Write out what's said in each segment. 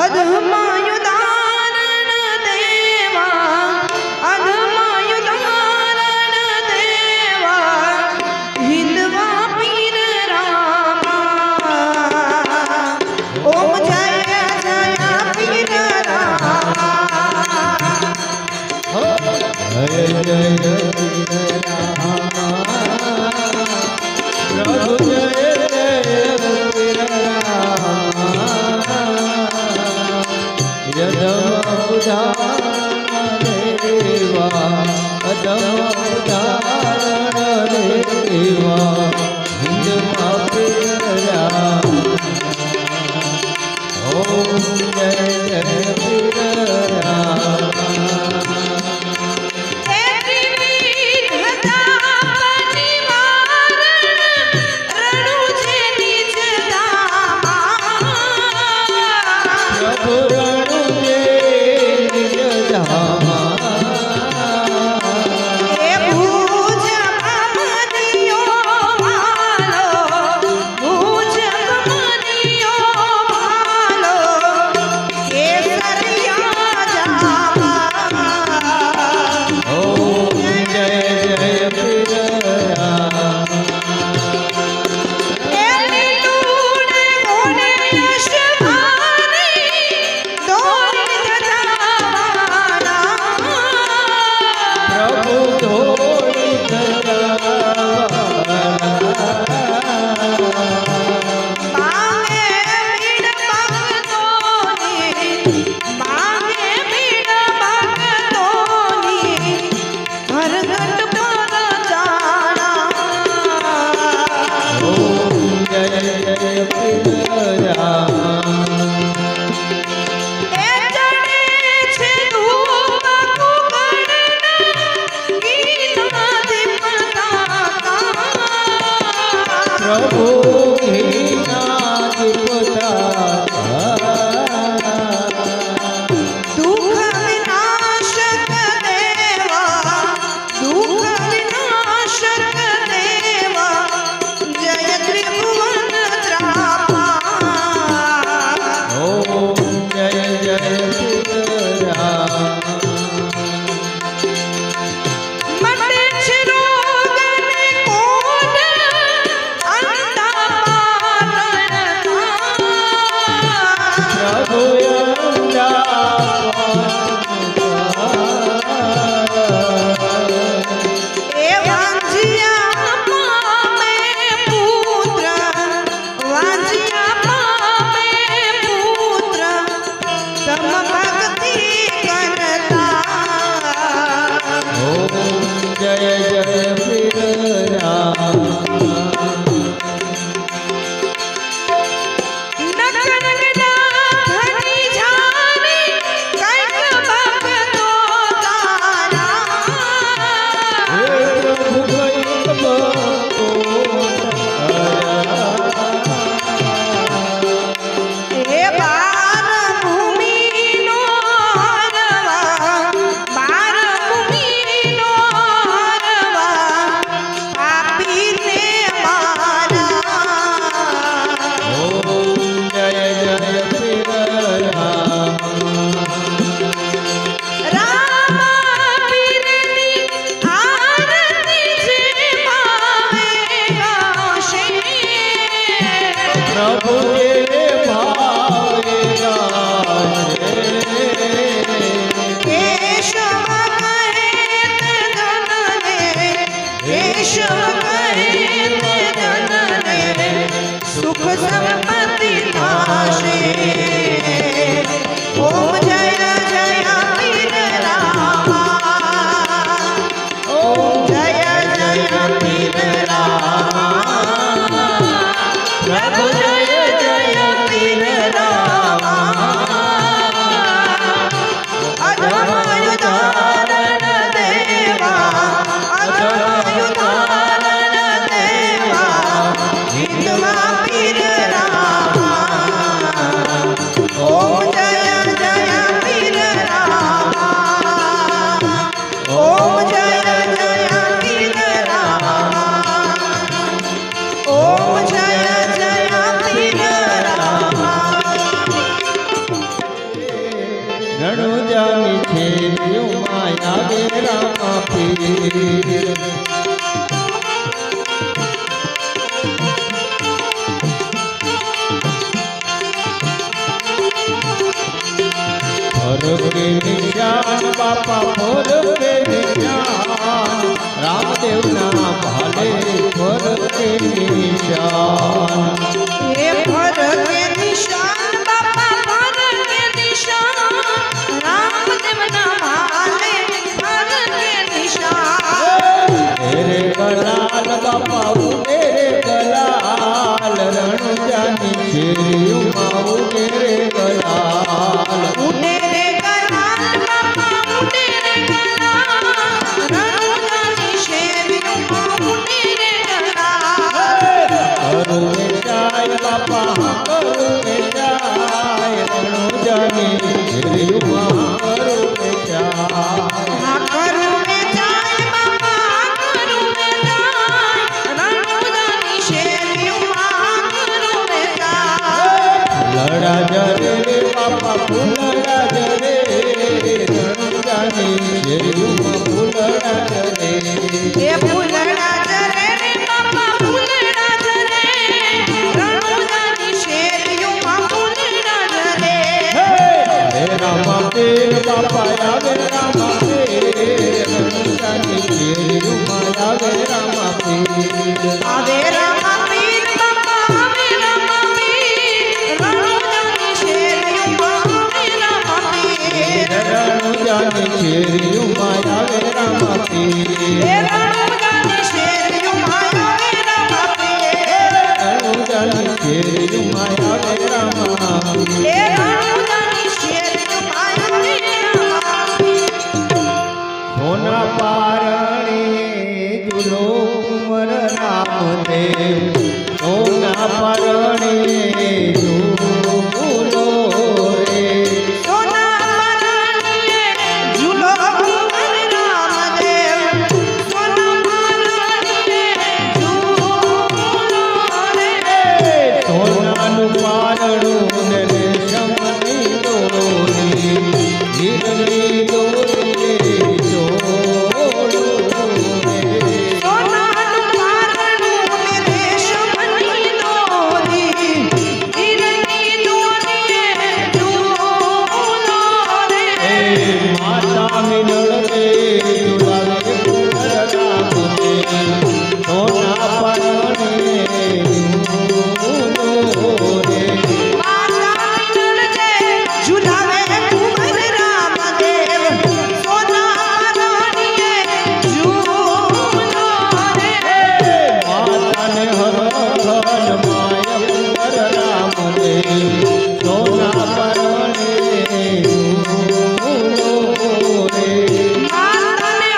અધમાયુદારણ દેવા અધમાયુદારણ દેવા હિંદવા પીર રામા ઓમ જય જય પીર રામા જય જય પ્રભુ જય જય પીર દેવા અધમ દેવા હિંદવા પીર ઓમ જય જય પીર નગર ના ધણી જા રણુજાની છેરીઓમાં આવે રામા પીર ફરકે નિશાન બાપા ફરકે નિશાન રામદેવના ભાલે ફરકે નિશાન એ ફરકે નિશાન બાપા ફરકે નિશાન રામદેવના ભાલે ફરકે નિશાન તેરે ગલાલ બાપા ઉડેરે ગલાલ રણુજાની છેરીઓમાં ઉડેરે ગલાલ ઉડે રે ગલાલ બાપા ઉડે રે ગલાલ રણુજાની શેરીઓમાં ઉડે રે ગલાલ કરુણે જાય બાપા કરુણે જાય રણુજાની છેરીઓમાં કરુણે જાય આ કરુણે જાય બાપા કરુણે જાય રણુજાની શેરીઓમાં કરુણે જાય લડા જરે બાપા ફૂલડા જરે રણુજાની શેરીઓમાં ફૂલડા જરે એ ફૂલડા જરે રે બાપા ફૂલડા જરે રણુજાની શેરીઓમાં ફૂલડા જરે હે રામા પીર બાપા આવે રામા પીર રણુજાની શેરીઓમાં આવે રામા પીર આવે રામા પીર બાપા આવે રામા પીર રણુજાની શેરીઓમાં આવે રામા પીર રણુજાની શેરીઓમાં આવે રામા પીર એ રણુજાની શેરીઓમાં આવે રામા પીર રણુજાની શેરીઓમાં આવે રામા પીર એ રણુજાની શેરીઓમાં આવે રામા પીર સોના પારણે ઝૂલો કુંવર રામદેવ સોના પારણે ઝૂલો રે સોના પારણીએ ઝૂલો કુંવર રામદેવ સોના પારણીએ ઝૂલો રે સોનાનું પારણું ને રેશમની દોરી હીરની દોરી ઝૂલો રે સોનાનું પારણું ને રેશમની દોરી હીરની દોરીએ ઝૂલો રે માતા મિલડે ઝુલાવે કુંવર રામદેવ સોના પારણે ઝૂલો રે માતા મિલડે ઝુલાવે કુંવર રામદેવ સોના પારણીએ ઝૂલો રે માતાને હરખન માય કુંવર રામદેવ સોના પરણે ઝૂલો રે માતાને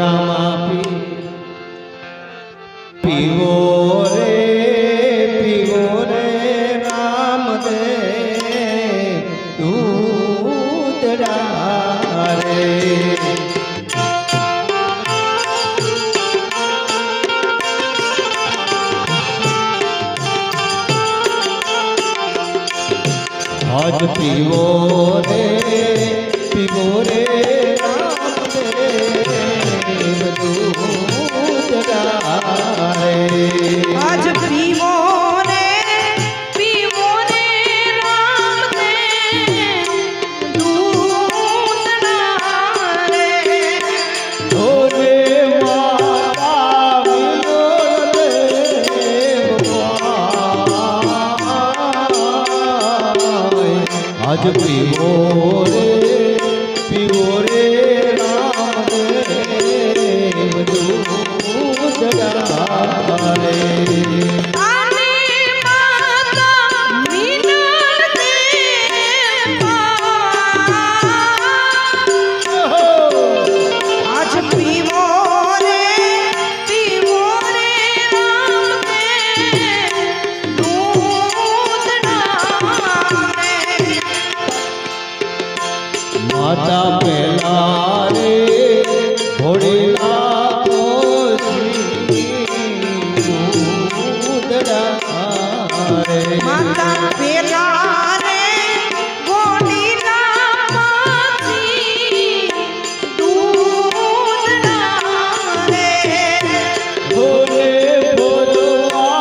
રામા પીવો રે રામદેવ દૂધડા રે આજ પીવો રે રામદેવ દૂધડા રે આજ પીવો રે રામદેવ દૂધડા રે ઓરે માતા વિનોદેવ આજ પીવો રે રામદેવ દૂધડા રે આને માતા મિનળ આજ પીવો રે રામદેવ દૂધડા રે માતા પેલા રે ભોળેલા દૂધડા રે માતા પેલા રે ગોડીના પાછી દૂધડા રે ભોલે ભોલવા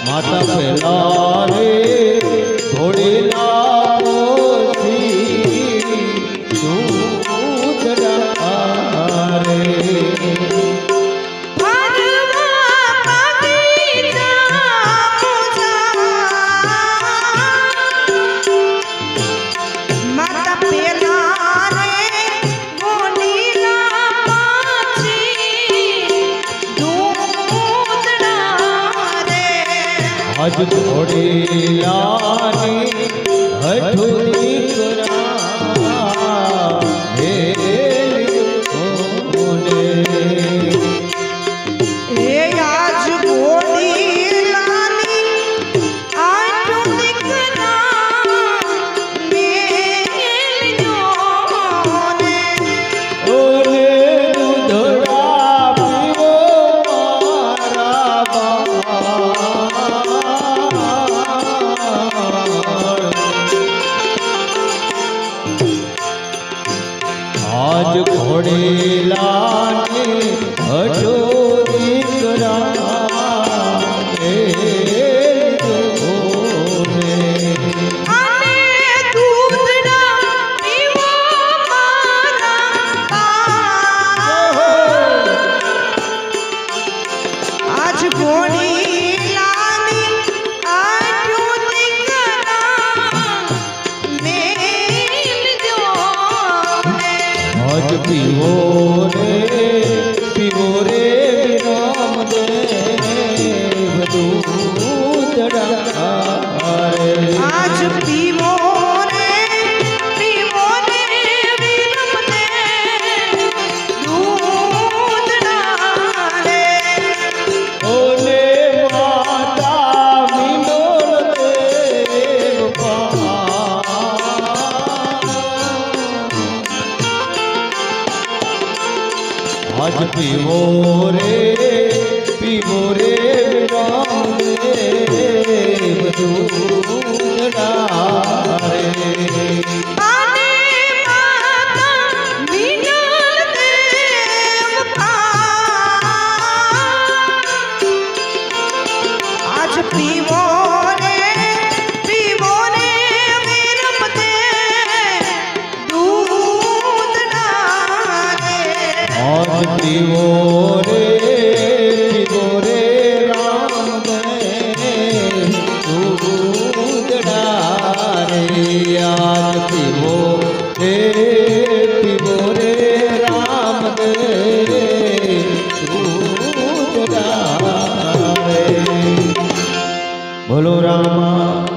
માતા પેલા રે ભોળેલા દૂધડા રે માતા પેલા રે ગોડીના પાછી દૂધડા રે આજ ઘોડેલાની હઠુરી કરા હે કોને એ આજ ગોડીલાની આટુ દીકરા મેલજો ને ઓરે દૂધડા પીવો મારા બાળ આજ ઘોડેલાને હઠો દીકરા હે જોને આને દૂધડા પીવો મારા આજ ગોડીલાની આટુ દીકરા મેલજો ને આજ પીવો રે રામદેવ દૂધડા રે આજ પીવો રે રામદેવ દૂધડા રે ઓલે માતા વિનોદેવ આજ પીવો રે રામદેવ દૂધડા રે આને માતા મિનળ દેવ આજ પીવો રે રામદેવ દૂધડા રે આજ પીવો રે રામદેવ દૂધડા રે આજ પીવો રે રામદેવ દૂધડા રે બોલો રામા